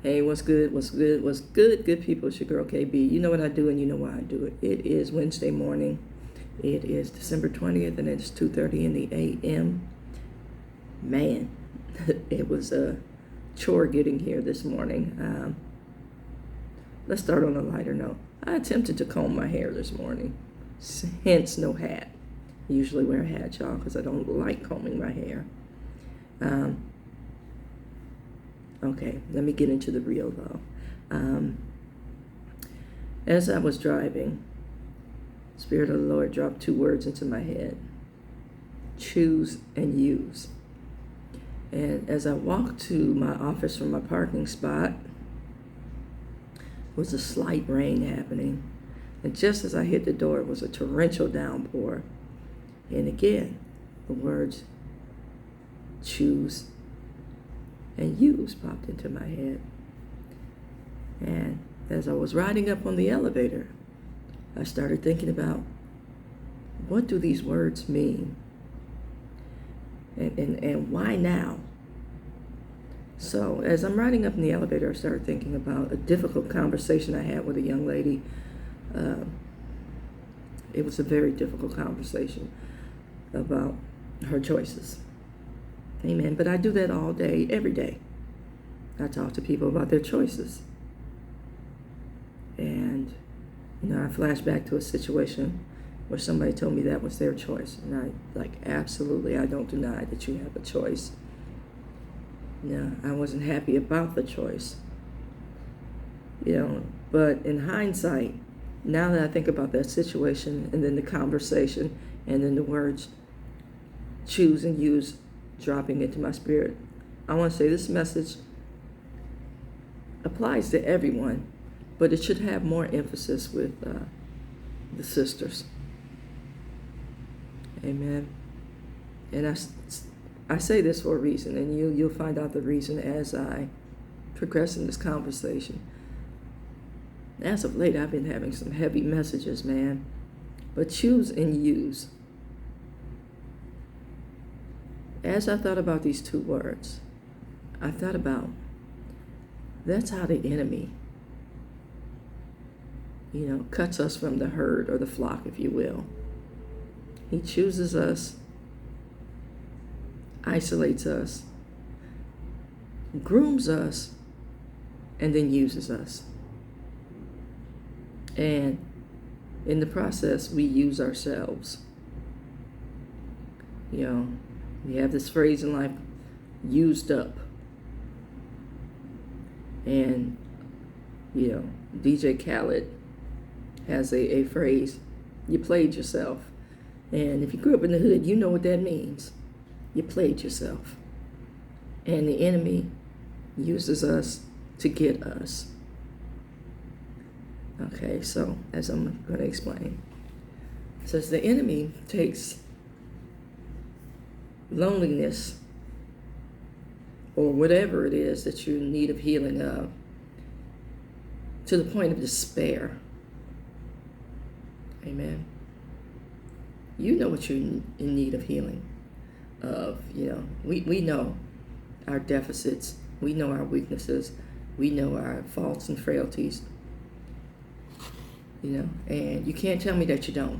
Hey, what's good? What's good? What's good? Good people, it's your girl KB. You know what I do and you know why I do it. It is Wednesday morning. It is December 20th and it's 2:30 in the a.m. Man, it was a chore getting here this morning. Let's start on a lighter note. I attempted to comb my hair this morning, hence no hat. I usually wear a hat, y'all, because I don't like combing my hair. Okay, let me get into the real though. As I was driving, Spirit of the Lord dropped two words into my head: choose and use. And as I walked to my office from my parking spot, was a slight rain happening. And just as I hit the door, it was a torrential downpour. And again, the words choose and use popped into my head. And as I was riding up on the elevator, I started thinking about, what do these words mean? And why now? So as I'm riding up in the elevator, I started thinking about a difficult conversation I had with a young lady. It was a very difficult conversation about her choices. Amen. But I do that all day, every day. I talk to people about their choices. And, I flash back to a situation where somebody told me that was their choice. And absolutely, I don't deny that you have a choice. I wasn't happy about the choice. But in hindsight, now that I think about that situation and then the conversation and then the words choose and use dropping into my spirit, I want to say this message applies to everyone, but it should have more emphasis with the sisters. Amen. And I say this for a reason, and you'll find out the reason as I progress in this conversation. As of late, I've been having some heavy messages, man. But choose and use. As I thought about these two words, I thought about, that's how the enemy, cuts us from the herd or the flock, if you will. He chooses us, isolates us, grooms us, and then uses us. And in the process, we use ourselves. We have this phrase in life, used up. And, DJ Khaled has a phrase, you played yourself. And if you grew up in the hood, you know what that means. You played yourself. And the enemy uses us to get us. Okay, so as I'm going to explain. It says the enemy takes loneliness or whatever it is that you're in need of healing of to the point of despair. Amen. You know what you're in need of healing of. We know our deficits. We know our weaknesses. We know our faults and frailties. And you can't tell me that you don't.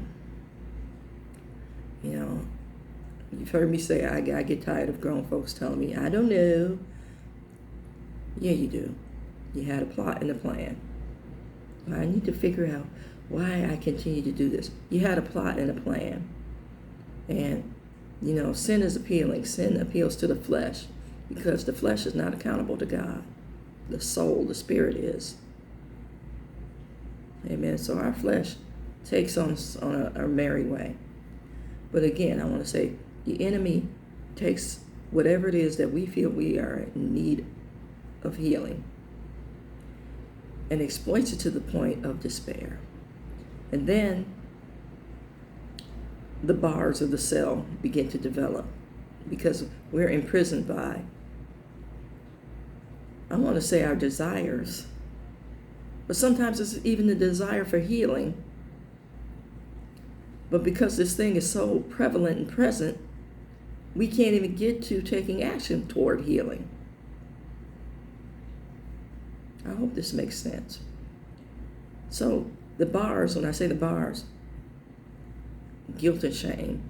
You've heard me say I get tired of grown folks telling me, I don't know. Yeah, you do. You had a plot and a plan. I need to figure out why I continue to do this. You had a plot and a plan. And, sin is appealing. Sin appeals to the flesh because the flesh is not accountable to God. The soul, the spirit is. Amen. So our flesh takes on a merry way. But again, I want to say the enemy takes whatever it is that we feel we are in need of healing and exploits it to the point of despair. And then the bars of the cell begin to develop because we're imprisoned by, I want to say, our desires. But sometimes it's even the desire for healing. But because this thing is so prevalent and present, we can't even get to taking action toward healing. I hope this makes sense. So the bars, when I say the bars, guilt and shame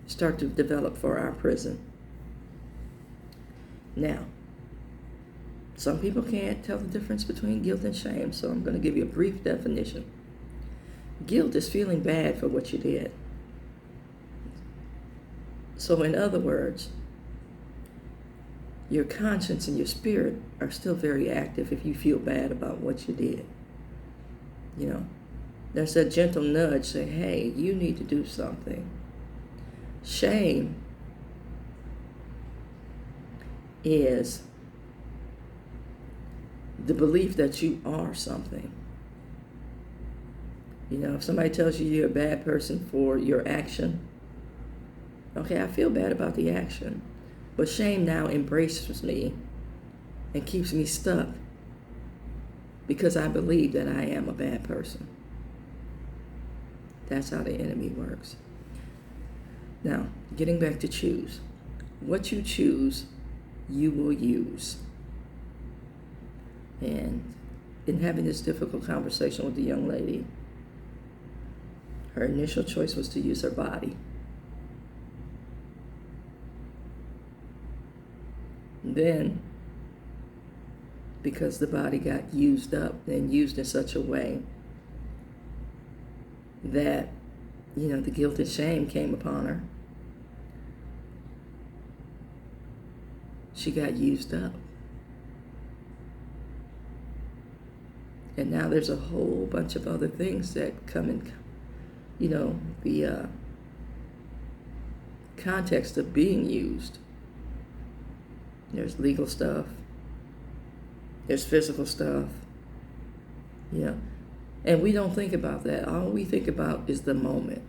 start to develop for our prison. Now, some people can't tell the difference between guilt and shame, so I'm going to give you a brief definition. Guilt is feeling bad for what you did. So in other words, your conscience and your spirit are still very active if you feel bad about what you did. You know, there's that gentle nudge saying, hey, you need to do something. Shame is the belief that you are something. You know, if somebody tells you you're a bad person for your action, okay, I feel bad about the action, but shame now embraces me and keeps me stuck because I believe that I am a bad person. That's how the enemy works. Now, getting back to choose. What you choose, you will use. And in having this difficult conversation with the young lady, her initial choice was to use her body. Then, because the body got used up and used in such a way that, you know, the guilt and shame came upon her, she got used up. And now there's a whole bunch of other things that come in, you know, the context of being used. There's legal stuff. There's physical stuff. Yeah. And we don't think about that. All we think about is the moment.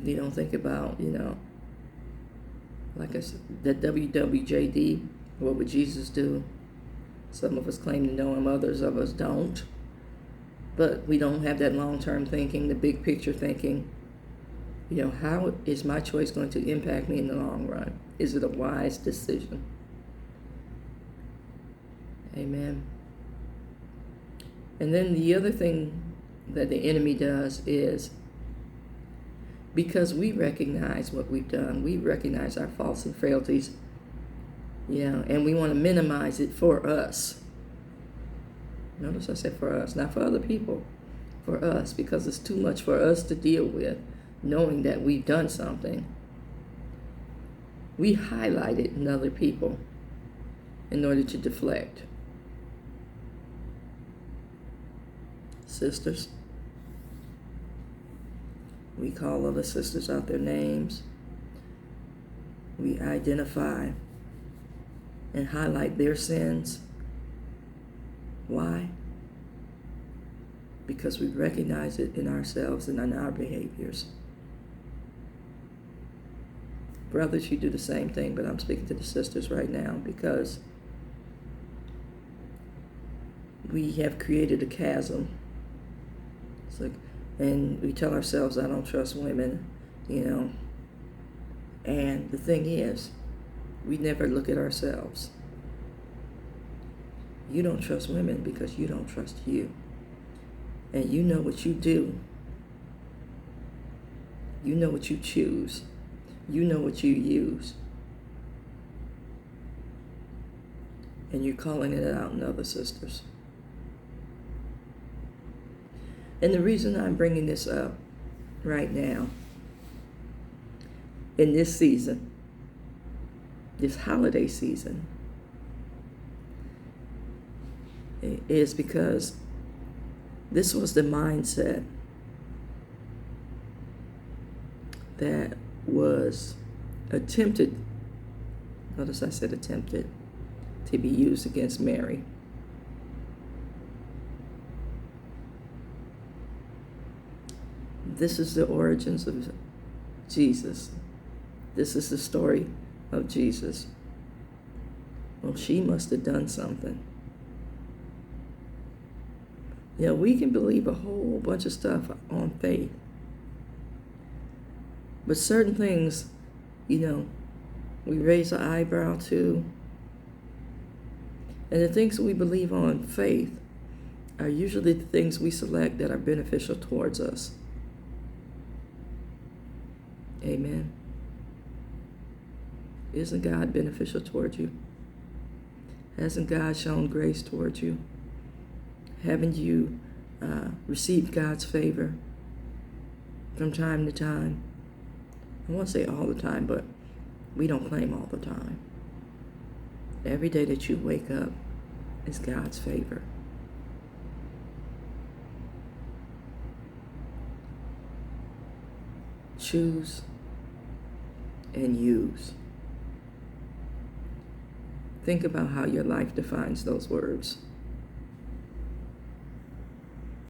We don't think about, you know, like I said, the WWJD, what would Jesus do? Some of us claim to know him, others of us don't. But we don't have that long-term thinking, the big picture thinking. You know, how is my choice going to impact me in the long run? Is it a wise decision? Amen. And then the other thing that the enemy does is, because we recognize what we've done, we recognize our faults and frailties, you know, and we want to minimize it for us. Notice I said for us, not for other people, for us, because it's too much for us to deal with, knowing that we've done something. We highlight it in other people in order to deflect. Sisters, we call other sisters out their names. We identify and highlight their sins. Why? Because we recognize it in ourselves and in our behaviors. Brothers, you do the same thing, but I'm speaking to the sisters right now because we have created a chasm. It's like, and we tell ourselves, I don't trust women, you know. And the thing is, we never look at ourselves. You don't trust women because you don't trust you. And you know what you do. You know what you choose. You know what you use. And you're calling it out in other sisters. And the reason I'm bringing this up right now, in this season, this holiday season, is because this was the mindset that was attempted, notice I said attempted, to be used against Mary. This is the origins of Jesus. This is the story of Jesus. Well, she must have done something. You know, we can believe a whole bunch of stuff on faith. But certain things, you know, we raise an eyebrow to, And the things we believe on faith are usually the things we select that are beneficial towards us. Amen. Isn't God beneficial towards you? Hasn't God shown grace towards you? Haven't you received God's favor from time to time? I won't say all the time, but we don't claim all the time. Every day that you wake up is God's favor. Choose and use. Think about how your life defines those words.